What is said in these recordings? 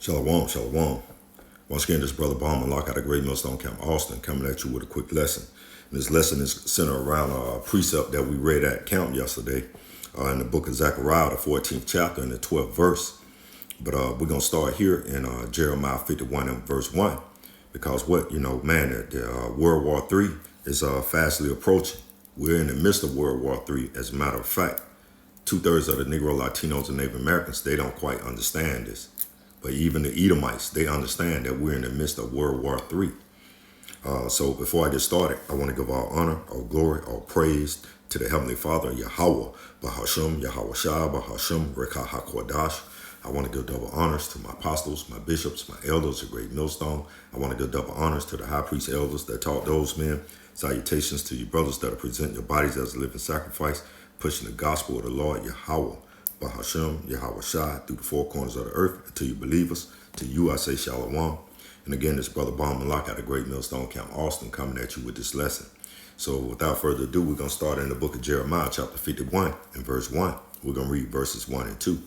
Shalom, shalom. Once again, this brother Bauman Lock out of Great Millstone Camp, Austin, coming at you with a quick lesson. And this lesson is centered around a precept that we read at camp yesterday in the book of Zechariah, the 14th chapter and the 12th verse. But we're going to start here in Jeremiah 51 and verse 1. Because the World War III is fastly approaching. We're in the midst of World War III, as a matter of fact. 2/3 of the Negro, Latinos, and Native Americans, they don't quite understand this. But even the Edomites, they understand that we're in the midst of World War III. So before I get started, I want to give all honor, all glory, all praise to the Heavenly Father, Yahweh, Bahasham, Yahweh Shah, Bahasham, Rekah HaKodash. I want to give double honors to my apostles, my bishops, my elders, the Great Millstone. I want to give double honors to the high priest elders that taught those men. Salutations to you brothers that are presenting your bodies as a living sacrifice, pushing the gospel of the Lord, Yahweh, Bahasham, Yahweh Shah, through the four corners of the earth. And to you believers, to you I say shalom. And again, this brother Bauman Lock out of Great Millstone Camp, Austin, coming at you with this lesson. So without further ado, we're going to start in the book of Jeremiah, chapter 51 and verse 1. We're going to read verses 1 and 2.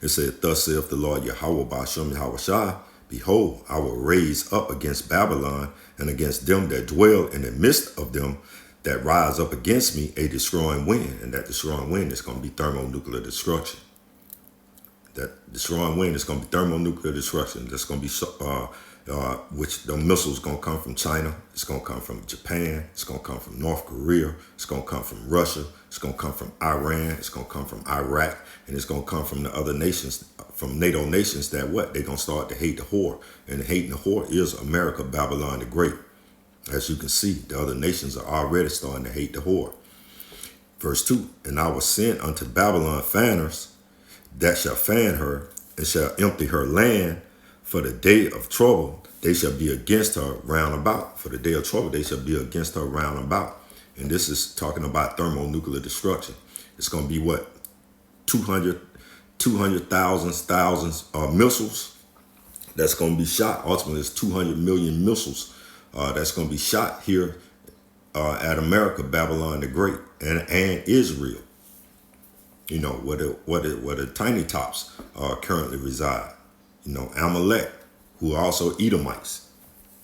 It said, "Thus saith the Lord Yahweh Bahasham Yahweh Shah, behold, I will raise up against Babylon and against them that dwell in the midst of them that rise up against me a destroying wind." And that destroying wind is going to be thermonuclear destruction. That destroying wind is going to be thermonuclear destruction. That's going to be, which the missiles going to come from China. It's going to come from Japan. It's going to come from North Korea. It's going to come from Russia. It's going to come from Iran. It's going to come from Iraq. And it's going to come from the other nations, from NATO nations that what? They're going to start to hate the whore. And hating the whore is America, Babylon the Great. As you can see, the other nations are already starting to hate the whore. Verse 2, "And I will send unto Babylon fanners that shall fan her and shall empty her land for the day of trouble. They shall be against her round about." For the day of trouble, they shall be against her round about. And this is talking about thermonuclear destruction. It's going to be what? 200,000 missiles that's going to be shot. Ultimately, it's 200 million missiles that's going to be shot here at America, Babylon the Great, and Israel. You know, where the tiny tops currently reside. You know, Amalek, who are also Edomites.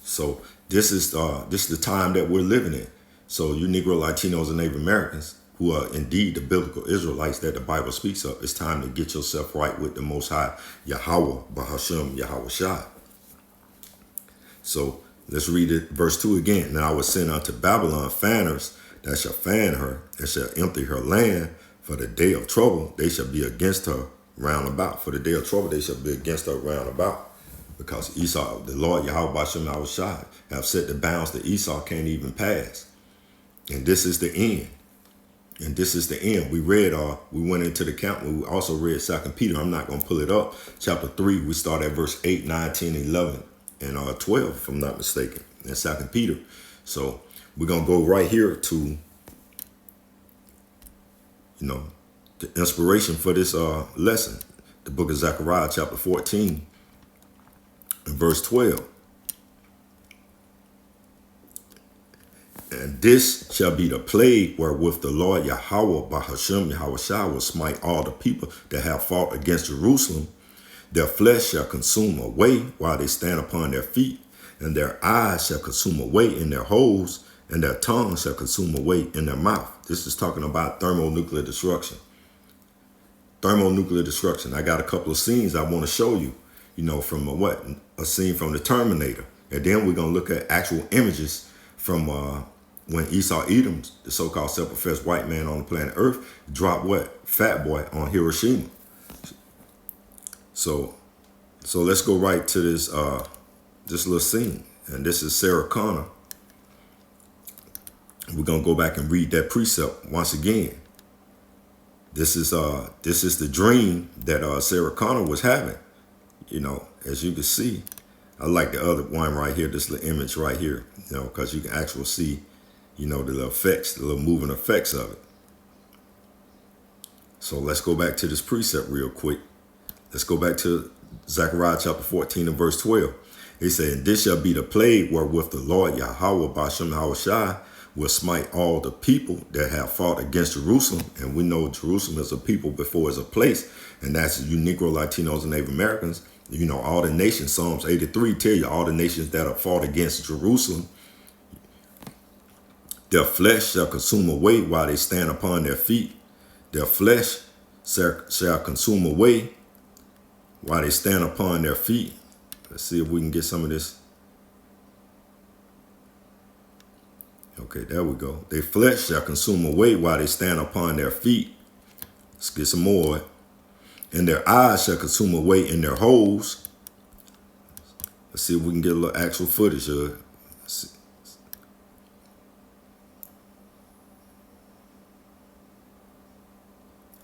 So this is the time that we're living in. So you Negro, Latinos, and Native Americans, who are indeed the biblical Israelites that the Bible speaks of, it's time to get yourself right with the Most High, Yahweh, Bahasham, Yahweh Shah. So let's read it, verse 2 again. "And I will send unto Babylon fanners that shall fan her and shall empty her land. For the day of trouble, they shall be against her round about." For the day of trouble, they shall be against her round about. Because Esau, the Lord Yahweh Bashem Yahweh Shai, have set the bounds that Esau can't even pass. And this is the end. And this is the end. We went into the count. We also read 2 Peter. I'm not going to pull it up. Chapter 3, we start at verse 8, 9, 10, 11, and 12, if I'm not mistaken, in 2 Peter. So we're going to go right here to, the inspiration for this lesson. The book of Zechariah, chapter 14, and verse 12. "And this shall be the plague wherewith the Lord Yahweh Bahasham Yahweh Shah will smite all the people that have fought against Jerusalem. Their flesh shall consume away while they stand upon their feet, and their eyes shall consume away in their holes, and their tongue shall consume away in their mouth." This is talking about thermonuclear destruction. Thermonuclear destruction. I got a couple of scenes I want to show you, from a scene from the Terminator. And then we're going to look at actual images from when Esau Edom, the so-called self-professed white man on the planet Earth, dropped Fat Boy on Hiroshima. So let's go right to this little scene. And this is Sarah Connor. We're going to go back and read that precept once again. This is the dream that Sarah Connor was having. As you can see, I like the other one right here, this little image right here, because you can actually see, the little effects, the little moving effects of it. So let's go back to this precept real quick. Let's go back to Zechariah chapter 14 and verse 12. It said, "And this shall be the plague wherewith the Lord Yahweh Bashem Yahweh Shai will smite all the people that have fought against Jerusalem. And we know Jerusalem is a people before it's a place. And that's you Negro, Latinos, and Native Americans. You know, all the nations, Psalms 83 tell you all the nations that have fought against Jerusalem, their flesh shall consume away while they stand upon their feet. Their flesh shall consume away while they stand upon their feet. Let's see if we can get some of this. Okay, there we go. Their flesh shall consume away while they stand upon their feet. Let's get some more. And their eyes shall consume away in their holes. Let's see if we can get a little actual footage of it.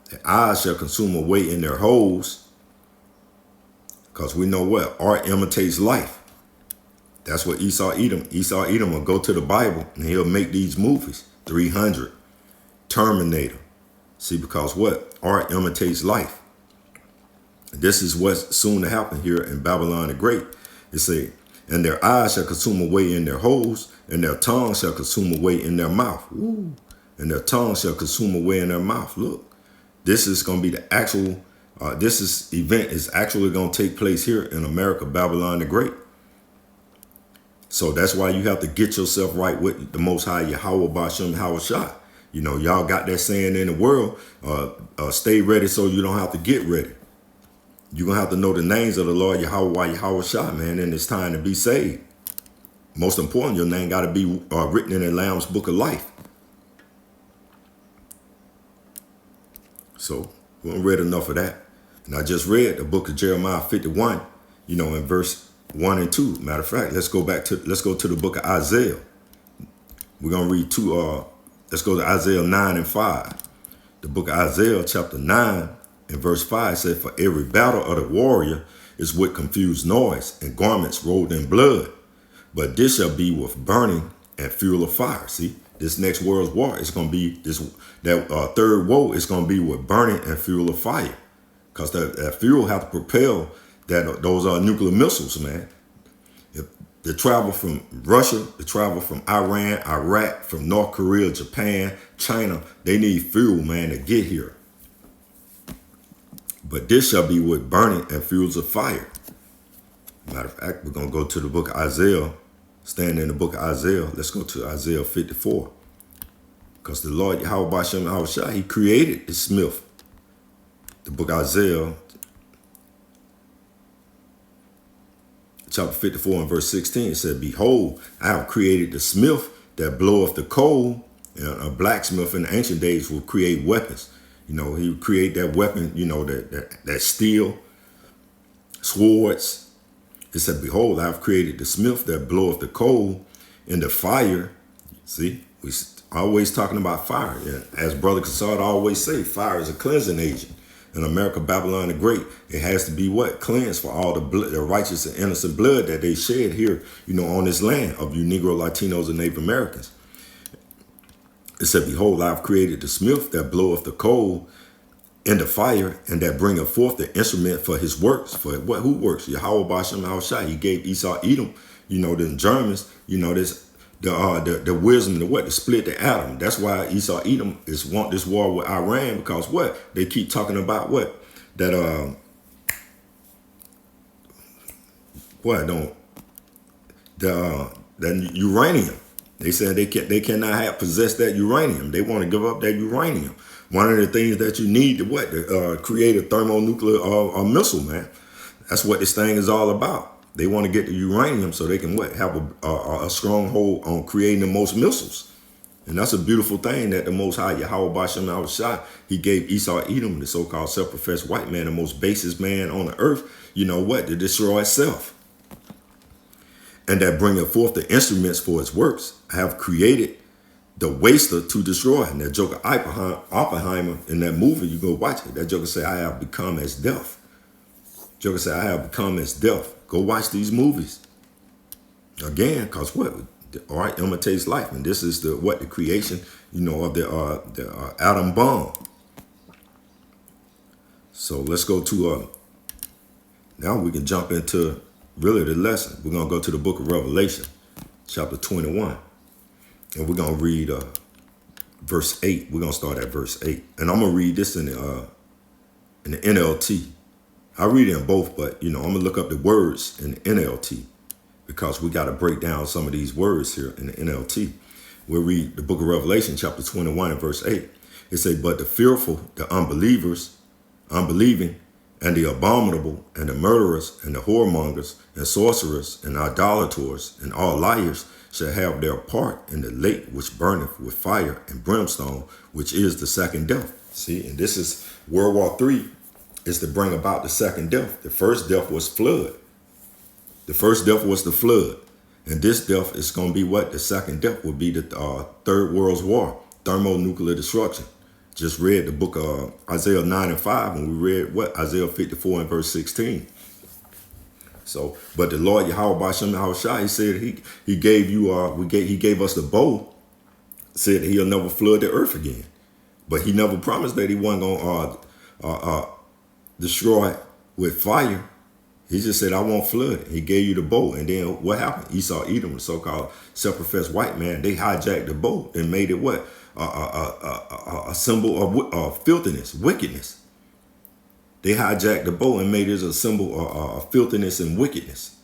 Their eyes shall consume away in their holes. Because we know what? Art imitates life. That's what Esau Edom. Esau Edom will go to the Bible and he'll make these movies. 300. Terminator. See, because what? Art imitates life. This is what's soon to happen here in Babylon the Great. It say, and their eyes shall consume away in their holes, and their tongue shall consume away in their mouth. Ooh. And their tongue shall consume away in their mouth. Look, this is going to be the actual, event is actually going to take place here in America, Babylon the Great. So that's why you have to get yourself right with the Most High, Yahweh Bashem Hawashah. You know, y'all got that saying in the world, stay ready so you don't have to get ready. You're going to have to know the names of the Lord, Yahweh Hawashah, man, and it's time to be saved. Most important, your name got to be written in the Lamb's Book of Life. So we haven't read enough of that. And I just read the book of Jeremiah 51, you know, in verse 1 and 2. Matter of fact, let's go to the book of Isaiah. We're going to read let's go to Isaiah 9 and 5. The book of Isaiah chapter 9 and verse 5 said, for every battle of the warrior is with confused noise and garments rolled in blood. But this shall be with burning and fuel of fire. See, this next world's war is going to be third woe is going to be with burning and fuel of fire. Because that fuel have to propel those nuclear missiles, man. They travel from Russia, they travel from Iran, Iraq, from North Korea, Japan, China. They need fuel, man, to get here. But this shall be with burning and fuels of fire. Matter of fact, we're going to go to the book of Isaiah. Stand in the book of Isaiah. Let's go to Isaiah 54. Because the Lord, Yahweh Bashem Hawashah, he created the smith. The book of Isaiah, chapter 54 and verse 16, it said, behold, I have created the smith that bloweth the coal. And a blacksmith in the ancient days will create weapons. You know, he would create that weapon, you know, that steel, swords. It said, behold, I have created the smith that bloweth the coal in the fire. See, we always talking about fire. Yeah. As Brother Cassard always say, fire is a cleansing agent. In America, Babylon the Great, it has to be what? Cleansed for all the blood, the righteous and innocent blood that they shed here, you know, on this land of you Negro, Latinos, and Native Americans. It said, behold, I have created the smith that bloweth the coal in the fire, and that bringeth forth the instrument for his works. For what? Who works? Yahweh Bashem Hawashah. He gave Esau Edom, you know, the Germans, you know, the wisdom to split the atom. That's why Esau Edom want this war with Iran, because what? They keep talking about what? That uranium. They said they cannot possess that uranium. They want to give up that uranium. One of the things that you need to create a thermonuclear missile, man. That's what this thing is all about. They want to get the uranium so they can have a stronghold on creating the most missiles. And that's a beautiful thing that the Most High, Yahweh Bashem Hawashah, he gave Esau Edom, the so-called self-professed white man, the most basest man on the earth, you know what, to destroy itself. And that bringeth forth the instruments for its works. I have created the waster to destroy. And that Joker Oppenheimer in that movie, you go watch it. That Joker say, I have become as death. Joker say, I have become as death. Go watch these movies. Again, because what? The art imitates life. And this is the creation, you know, of the atom bomb. So let's go to, now we can jump into really the lesson. We're going to go to the book of Revelation, chapter 21. And we're going to read verse 8. We're going to start at verse 8. And I'm going to read this in the NLT. I read it in both, but, I'm going to look up the words in the NLT because we got to break down some of these words here in the NLT. We'll read the book of Revelation, chapter 21 and verse 8. It says, but the fearful, the unbelieving, and the abominable, and the murderers, and the whoremongers, and sorcerers, and idolators, and all liars shall have their part in the lake which burneth with fire and brimstone, which is the second death. See, and this is World War III is to bring about the second death. The first death was flood. The first death was the flood. And this death is going to be what? The second death will be the Third World War, thermonuclear destruction. Just read the book of Isaiah 9 and 5, and we read what? Isaiah 54 and verse 16. So, but the Lord Yahweh B'Shem Yahushua, he said he gave you he gave us the bow, said that he'll never flood the earth again. But he never promised that he wasn't gonna destroy with fire. He just said, I won't flood it. He gave you the bow. And then what happened? Esau, Edom, the so-called self-professed white man, they hijacked the bow and made it what? A symbol of filthiness, wickedness. They hijacked the bow and made it a symbol of filthiness and wickedness.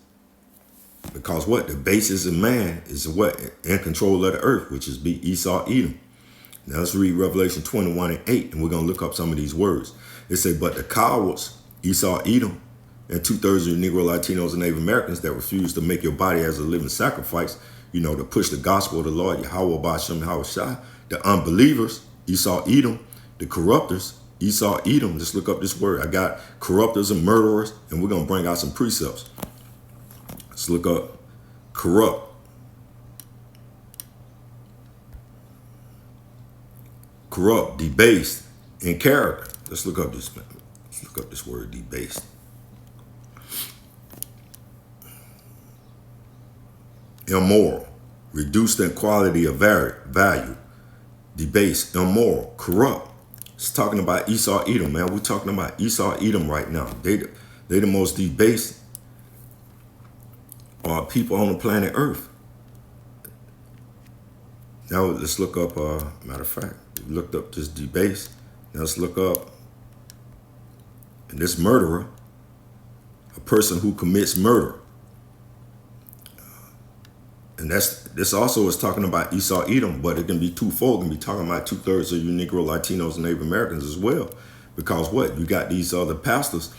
Because what? The basis of man is what? In control of the earth, which is be Esau, Edom. Now let's read Revelation 21 and 8, and we're going to look up some of these words. It said, but the cowards, Esau, Edom, and 2/3 of the Negro, Latinos, and Native Americans that refuse to make your body as a living sacrifice, to push the gospel of the Lord, Yahweh B'Shem Yahushua, the unbelievers, Esau, Edom, the corruptors, Esau, Edom. Let's look up this word. I got corruptors and murderers, and we're going to bring out some precepts. Let's look up corrupt. Corrupt, debased in character. Let's look up this. Let's look up this word, debased. Immoral, reduced in quality of value, debased, immoral, corrupt. It's talking about Esau, Edom, man. We're talking about Esau, Edom right now. They the most debased people on the planet Earth. Now let's look up. Matter of fact, we looked up this debased. Now let's look up this murderer, a person who commits murder. And this also is talking about Esau, Edom, but it can be twofold. It can be talking about 2/3 of you Negro, Latinos, and Native Americans as well. Because what? You got these other pastors,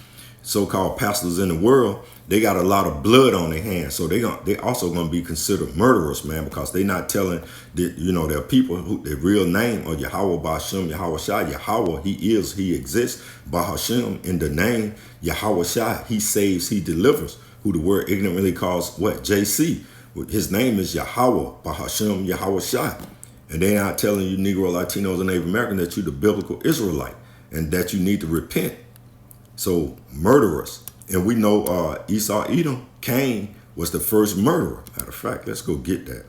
so-called pastors in the world, they got a lot of blood on their hands. So they also going to be considered murderers, man, because they're not telling their people who their real name or Yahweh B'Shem Yahushua. Yahweh, he exists. B'Shem, in the name Yahushua, he saves, he delivers, who the word ignorantly calls what? JC. His name is Yahweh, B'Shem Yahushua. And they're not telling you Negro, Latinos, and Native American that you're the biblical Israelite and that you need to repent. So murderers. And we know Esau, Edom, Cain was the first murderer. Matter of fact, let's go get that.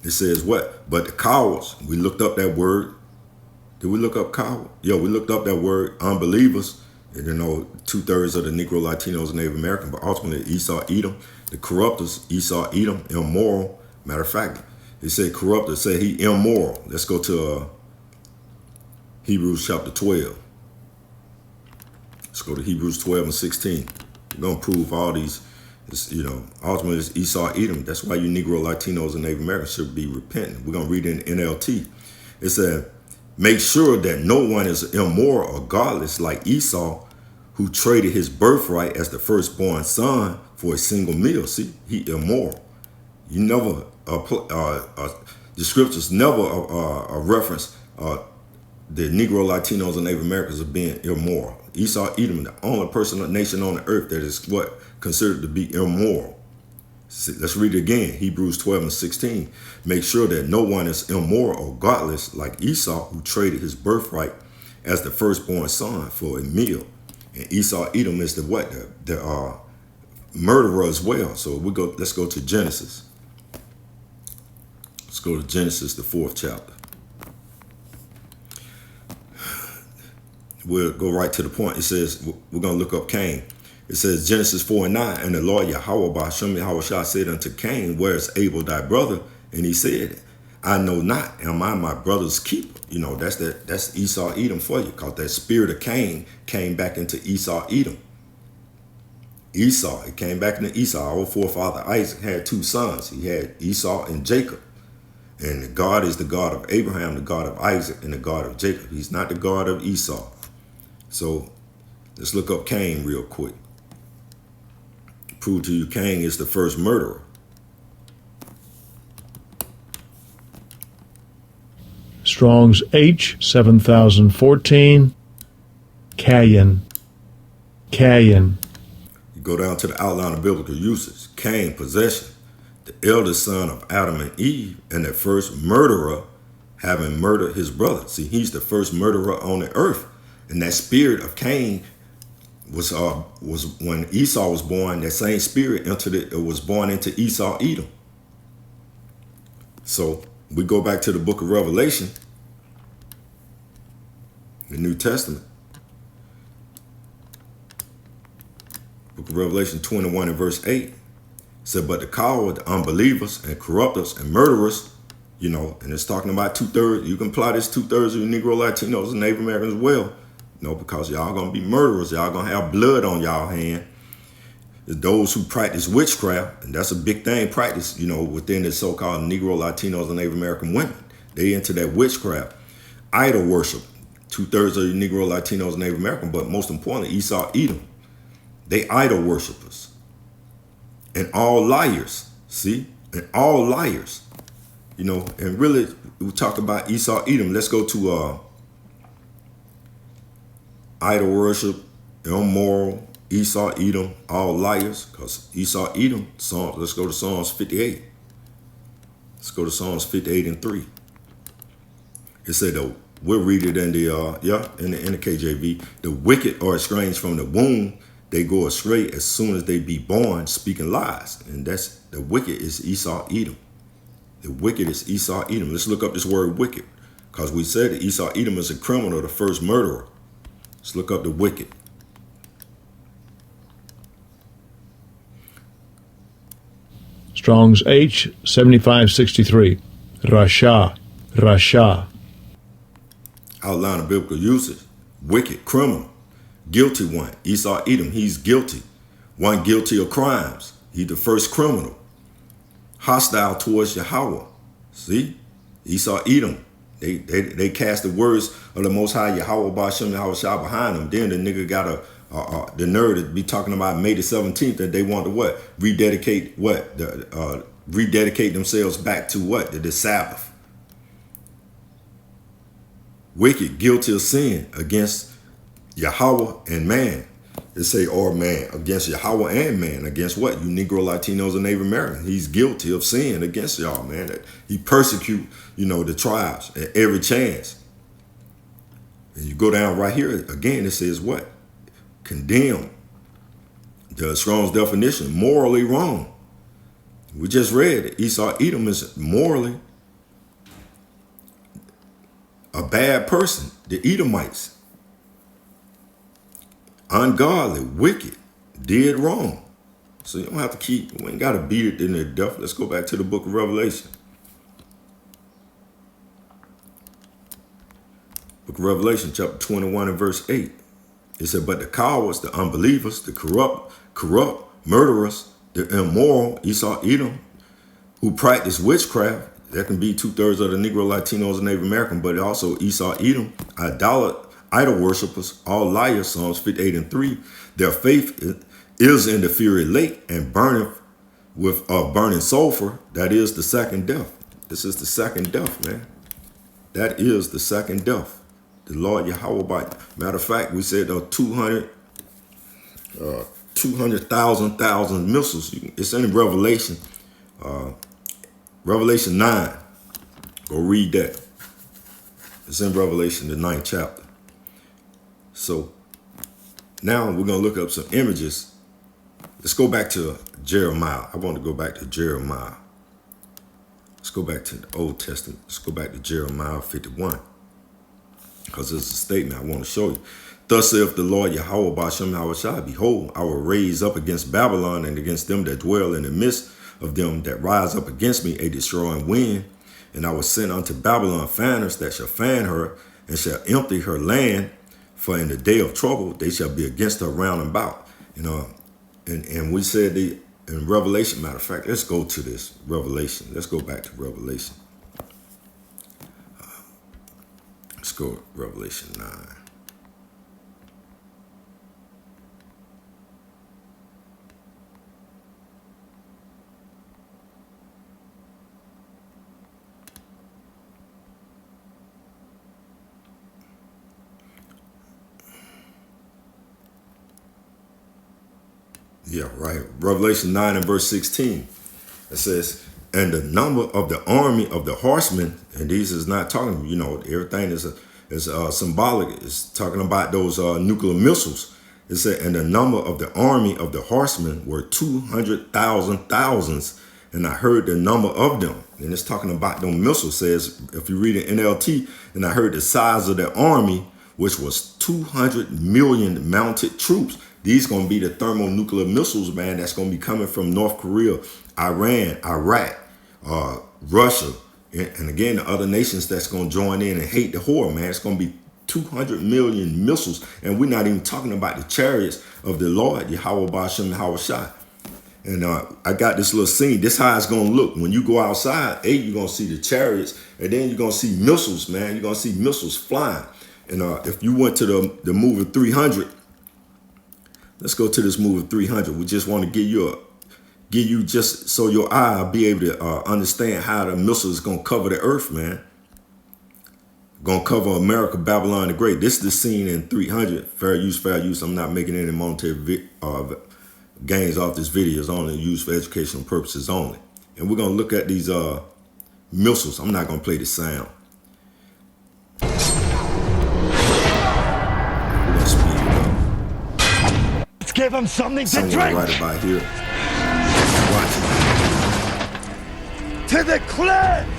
It says what? But the cowards, we looked up that word. Did we look up coward? Yeah, we looked up that word, unbelievers. And 2/3 of the Negro, Latinos, and Native American, but ultimately Esau, Edom, the corruptors, Esau, Edom, immoral. Matter of fact, it said corruptor, say he immoral. Let's go to Hebrews chapter 12. Let's go to Hebrews 12 and 16. We're going to prove all these, ultimately it's Esau, Edom. That's why you Negro, Latinos, and Native Americans should be repentant. We're going to read it in NLT. It said, make sure that no one is immoral or godless like Esau, who traded his birthright as the firstborn son for a single meal. See, he immoral. You never, the scriptures never reference the Negro, Latinos, and Native Americans as being immoral. Esau, Edom, the only nation on the earth that is what considered to be immoral. See, let's read it again. Hebrews 12 and 16. Make sure that no one is immoral or godless like Esau, who traded his birthright as the firstborn son for a meal. And Esau, Edom is the what? The murderer as well. So let's go to Genesis. Let's go to Genesis, the 4th chapter. We'll go right to the point. It says, we're going to look up Cain. It says Genesis 4 and 9, and the Lord Yahweh B'Shem Yahushua said unto Cain, where is Abel thy brother? And he said, I know not, am I my brother's keeper? That's Esau Edom for you, because that spirit of Cain came back into Esau Edom. Esau, it came back into Esau. Our forefather Isaac had 2 sons. He had Esau and Jacob. And God is the God of Abraham, the God of Isaac, and the God of Jacob. He's not the God of Esau. So let's look up Cain real quick. Prove to you Cain is the first murderer. Strong's H 7014. Cain. You go down to the outline of biblical uses. Cain, possession, the eldest son of Adam and Eve, and the first murderer, having murdered his brother. See, he's the first murderer on the earth. And that spirit of Cain was when Esau was born. That same spirit was born into Esau Edom. So we go back to the book of Revelation, the New Testament. Book of Revelation 21 and verse 8 said, but the coward, the unbelievers and corruptors and murderers, and it's talking about 2/3. You can apply this 2/3 of you Negro, Latinos, and Native Americans as well. Because y'all gonna be murderers. Y'all gonna have blood on y'all hand. Those who practice witchcraft, and that's a big thing practice, within the so-called Negro, Latinos, and Native American women. They into that witchcraft. Idol worship. 2/3 of you Negro, Latinos, and Native American, but most importantly, Esau Edom. They idol worshipers. And all liars. See? And all liars. And really, we talk about Esau Edom. Let's go to idol worship, immoral, Esau Edom, all liars, because Esau Edom, let's go to Psalms 58. Let's go to Psalms 58 and 3. It said, we'll read it in the KJV. The wicked are estranged from the womb. They go astray as soon as they be born, speaking lies. And that's the wicked is Esau Edom. The wicked is Esau Edom. Let's look up this word wicked, because we said that Esau Edom is a criminal, the first murderer. Let's look up the wicked. Strong's H 7563. Rasha. Outline of biblical usage. Wicked, criminal, guilty one. Esau Edom, he's guilty. One guilty of crimes. He's the first criminal. Hostile towards Yahweh. See? Esau Edom. They cast the words of the Most High Yahweh Ba'Shem Yahweh Shah behind them. Then the nigga got the nerve to be talking about May the 17th that they want to what? Rededicate themselves back to what? The Sabbath. Wicked, guilty of sin against Yahweh and man. They say, or man, against Yahweh and man. Against what? You Negro, Latinos, and Native Americans. He's guilty of sin against y'all, man. That he persecute, the tribes at every chance. And you go down right here, again, it says what? Condemn. The Strong's definition, morally wrong. We just read it. Esau Edom is morally a bad person. The Edomites. Ungodly, wicked, did wrong. So you don't have to we ain't got to beat it in their death. Let's go back to the book of Revelation. Book of Revelation, chapter 21 and verse 8. It said, but the cowards, the unbelievers, the corrupt, murderers, the immoral, Esau Edom, who practice witchcraft, that can be 2/3 of the Negro, Latinos, and Native American, but also Esau Edom, idol worshippers, all liars, Psalms 58 and 3. Their faith is in the fiery lake and burneth with burning sulfur. That is the second death. This is the second death, man. That is the second death. The Lord Yahweh. Matter of fact, we said 200,000 missiles. It's in Revelation. Revelation 9. Go read that. It's in Revelation, the 9th chapter. So now we're going to look up some images. Let's go back to Jeremiah. I want to go back to Jeremiah. Let's go back to the Old Testament. Let's go back to Jeremiah 51. Because it's a statement I want to show you. Thus saith the Lord Yahweh Ba'Shem Yahweh Shai, behold, I will raise up against Babylon and against them that dwell in the midst of them that rise up against me a destroying wind. And I will send unto Babylon fanners that shall fan her and shall empty her land. For in the day of trouble they shall be against her round about. And we said in Revelation, matter of fact, let's go to this Revelation. Let's go back to Revelation. Let's go to Revelation 9. Yeah, right. Revelation 9 and verse 16. It says, and the number of the army of the horsemen, and these is not talking, everything is symbolic. It's talking about those nuclear missiles. It said, and the number of the army of the horsemen were 200,000 thousands. And I heard the number of them. And it's talking about them missiles. Says, if you read it NLT, and I heard the size of the army, which was 200 million mounted troops. These going to be the thermonuclear missiles, man, that's going to be coming from North Korea, Iran, Iraq, Russia, and again, the other nations that's going to join in and hate the whore, man. It's going to be 200 million missiles. And we're not even talking about the chariots of the Lord, Yahweh Ba'ashem Yahweh Shai. And I got this little scene. This how it's going to look. When you go outside, you're going to see the chariots, and then you're going to see missiles, man. You're going to see missiles flying. And if you went to the movie 300, let's go to this movie 300. We just want to give you just so your eye will be able to understand how the missile is going to cover the earth, man. Going to cover America, Babylon the Great. This is the scene in 300. Fair use, fair use. I'm not making any monetary gains off this video. It's only used for educational purposes only. And we're going to look at these missiles. I'm not going to play the sound. Give him something to drink. Right about here. Watch it. To the cliffs.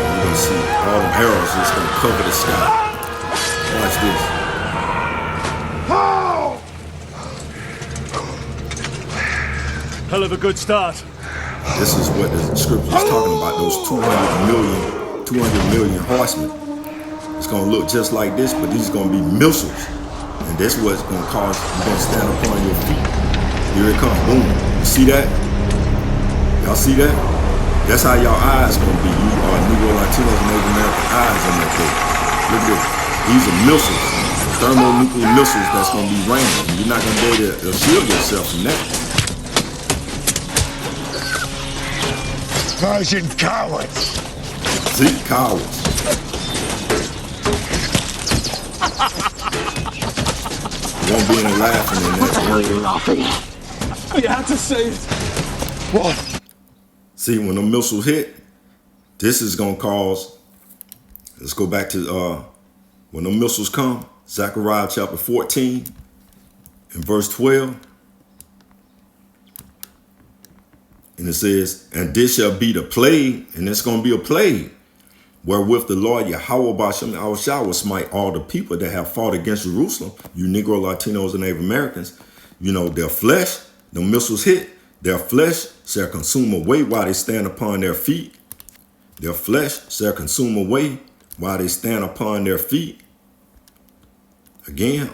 You're gonna see all them arrows just gonna cover the sky. Watch this. Hell of a good start. This is what the scripture is talking about, those 200 million horsemen. It's going to look just like this, but these are going to be missiles. And that's what's going to cause you going to stand upon your feet. Here it comes. Boom. You see that? Y'all see that? That's how y'all eyes going to be. You are Negro, Latinos, and Native American eyes on that day. Look at this. These are missiles, thermonuclear missiles that's going to be raining. You're not going to be able to shield yourself from that. Persian cowards. See, cowards. Won't be any laughing in that. What are you laughing at? You had to say it. What? See, when the missiles hit, this is going to cause, let's go back to when the missiles come, Zechariah chapter 14 and verse 12. And it says, and this shall be the plague, and it's going to be a plague, wherewith the Lord Yahweh Ba'ashem Yahweh Shai will smite all the people that have fought against Jerusalem, you Negro, Latinos, and Native Americans. Their flesh, the missiles hit, their flesh shall consume away while they stand upon their feet. Their flesh shall consume away while they stand upon their feet. Again,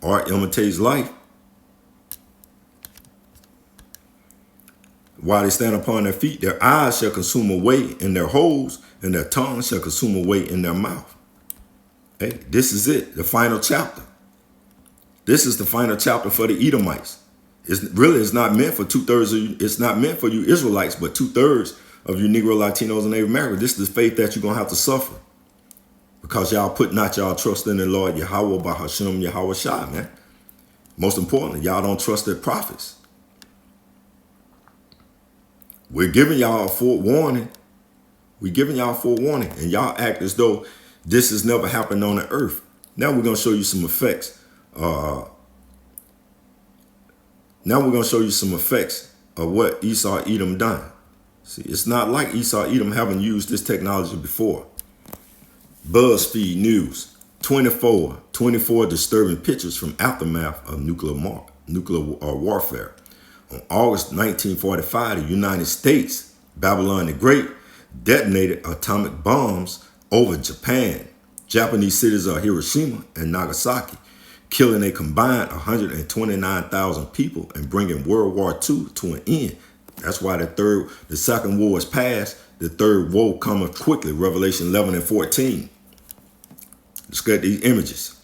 art imitates life. While they stand upon their feet, their eyes shall consume away in their holes, and their tongue shall consume away in their mouth. Hey, this is it, the final chapter. This is the final chapter for the Edomites. It's not meant for 2/3 of you. It's not meant for you Israelites, but 2/3 of you Negro, Latinos, and Native Americans. This is the faith that you're going to have to suffer. Because y'all put not y'all trust in the Lord Yahweh Ba'ashem Yahweh Shai, man. Most importantly, y'all don't trust their prophets. We're giving y'all a forewarning. We're giving y'all a forewarning, and y'all act as though this has never happened on the earth. Now we're going to show you some effects Now we're going to show you some effects of what Esau Edom done. See, it's not like Esau Edom haven't used this technology before. BuzzFeed News, 24 disturbing pictures from aftermath of nuclear warfare. On August 1945, the United States, Babylon the Great, detonated atomic bombs over Japan, Japanese cities of Hiroshima and Nagasaki, killing a combined 129,000 people and bringing World War II to an end. That's why the second war is past. The third woe cometh quickly, Revelation 11 and 14. Let's get these images.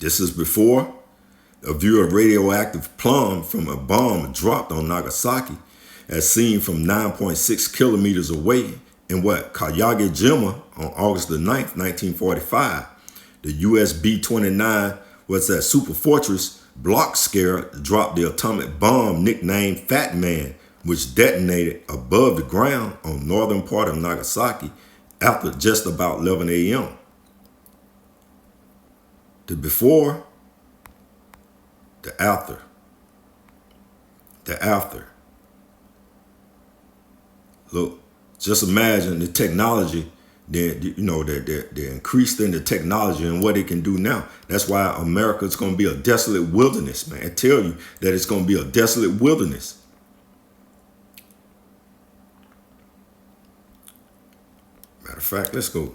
This is before a view of radioactive plum from a bomb dropped on Nagasaki, as seen from 9.6 kilometers away in Kayagejima on August the 9th, 1945. The US B-29 was that super fortress block scare dropped the atomic bomb nicknamed Fat Man, which detonated above the ground on northern part of Nagasaki after just about 11 a.m. The before, the after. The after. Look, just imagine the technology, the increase in the technology and what it can do now. That's why America is going to be a desolate wilderness, man. I tell you that it's going to be a desolate wilderness. Matter of fact, let's go.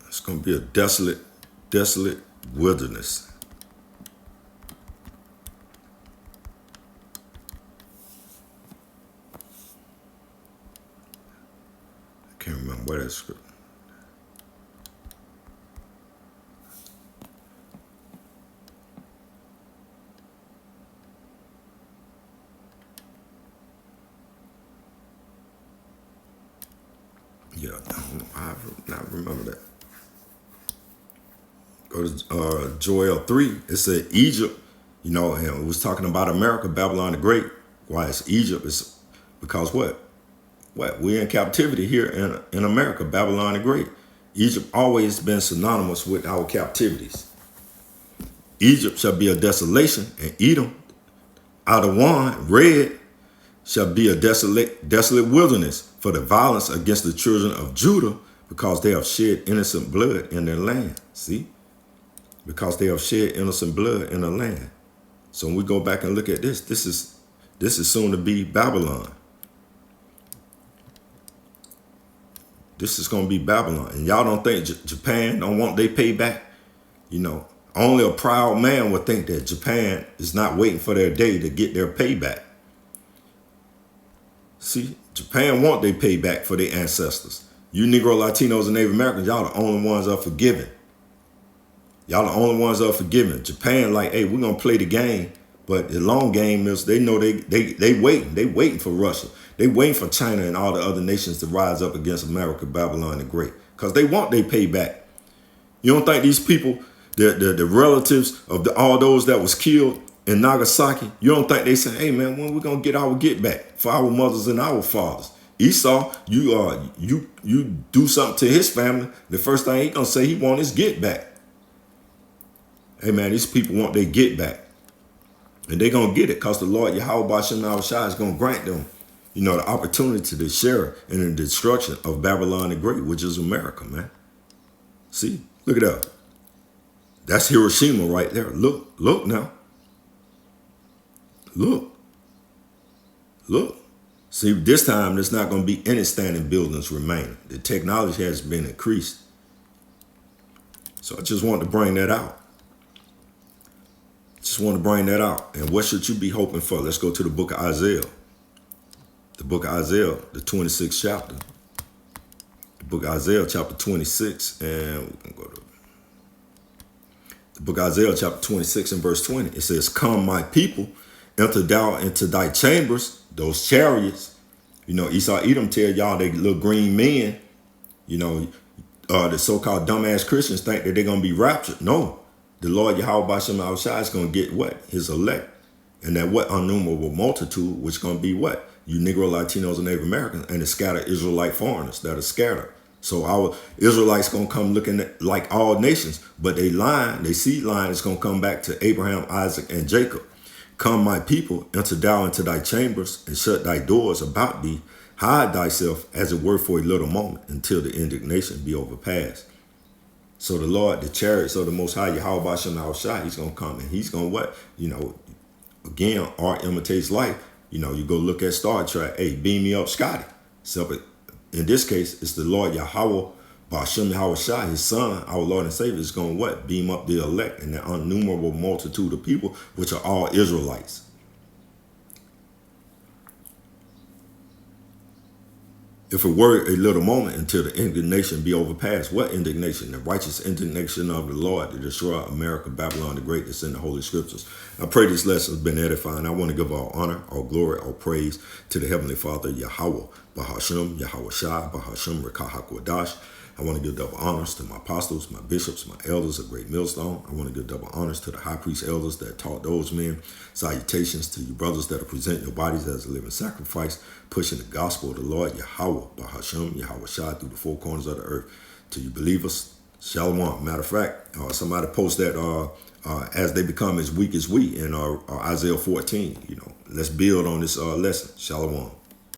It's going to be a desolate wilderness. I can't remember where that script. Yeah, I not remember that. Go to Joel 3. It said Egypt, and it was talking about America, Babylon the Great. Why it's Egypt? It's because what? We're in captivity here in America, Babylon the Great. Egypt always been synonymous with our captivities. Egypt shall be a desolation, and Edom, out of one, red, shall be a desolate wilderness for the violence against the children of Judah, because they have shed innocent blood in their land. See? Because they have shed innocent blood in the land. So when we go back and look at this is soon to be Babylon. This is going to be Babylon. And y'all don't think Japan don't want their payback? Only a proud man would think that Japan is not waiting for their day to get their payback. See, Japan want their payback for their ancestors. You Negro, Latinos, and Native Americans, y'all the only ones that are forgiven. Y'all the only ones that are forgiven. Japan like, hey, we're going to play the game. But the long game is they know they waiting. They waiting for Russia. They waiting for China and all the other nations to rise up against America, Babylon the Great. Because they want their payback. You don't think these people, the relatives of all those that was killed in Nagasaki, you don't think they say, hey, man, when we going to get our get back for our mothers and our fathers? Esau, you do something to his family, the first thing he going to say he want his get back. Hey, man, these people want their get back. And they're going to get it because the Lord Yahweh Bashem Shai is going to grant them, the opportunity to share in the destruction of Babylon the Great, which is America, man. See, look it up. That's Hiroshima right there. Look now. Look. See, this time there's not going to be any standing buildings remaining. The technology has been increased. So I just wanted to bring that out. And what should you be hoping for? Let's go to the book of Isaiah. The book of Isaiah, the 26th chapter. The book of Isaiah, chapter 26. And we can go to the book of Isaiah, chapter 26 and verse 20. It says, come, my people, enter thou into thy chambers, those chariots. Esau Edom tell y'all they little green men. The so-called dumbass Christians think that they're going to be raptured. No. The Lord Yahweh Bashem Shai is going to get what? His elect. And that what? Innumerable multitude, which is going to be what? You Negro, Latinos, and Native Americans, and the scattered Israelite foreigners that are scattered. So our Israelites gonna come looking at like all nations, but they seed line is gonna come back to Abraham, Isaac, and Jacob. Come, my people, enter thou into thy chambers, and shut thy doors about thee. Hide thyself, as it were, for a little moment, until the indignation be overpast. So the Lord, the chariots of the Most High, Yahweh Bashem Shai, he's gonna come and he's gonna what? Again, art imitates life. You go look at Star Trek. Hey, beam me up, Scotty. So in this case, it's the Lord Yahweh Bashem Yahweh Shai, his son, our Lord and Savior, is going to what? Beam up the elect and the innumerable multitude of people, which are all Israelites. If it were a little moment until the indignation be overpassed, what indignation? The righteous indignation of the Lord to destroy America, Babylon the Great, that's in the Holy Scriptures. I pray this lesson has been edifying. I want to give all honor, all glory, all praise to the Heavenly Father, Yahweh, Bahashem, Yahweh Shai, Bahashem, Rekah HaKodash. I want to give double honors to my apostles, my bishops, my elders of Great Millstone. I want to give double honors to the high priest elders that taught those men. Salutations to you brothers that are presenting your bodies as a living sacrifice, pushing the gospel of the Lord, Yahweh, Bahashem, Yahweh Shai, through the four corners of the earth. To you believers, Shalom. Matter of fact, somebody post that as they become as weak as we in Isaiah 14. Let's build on this lesson. Shalom.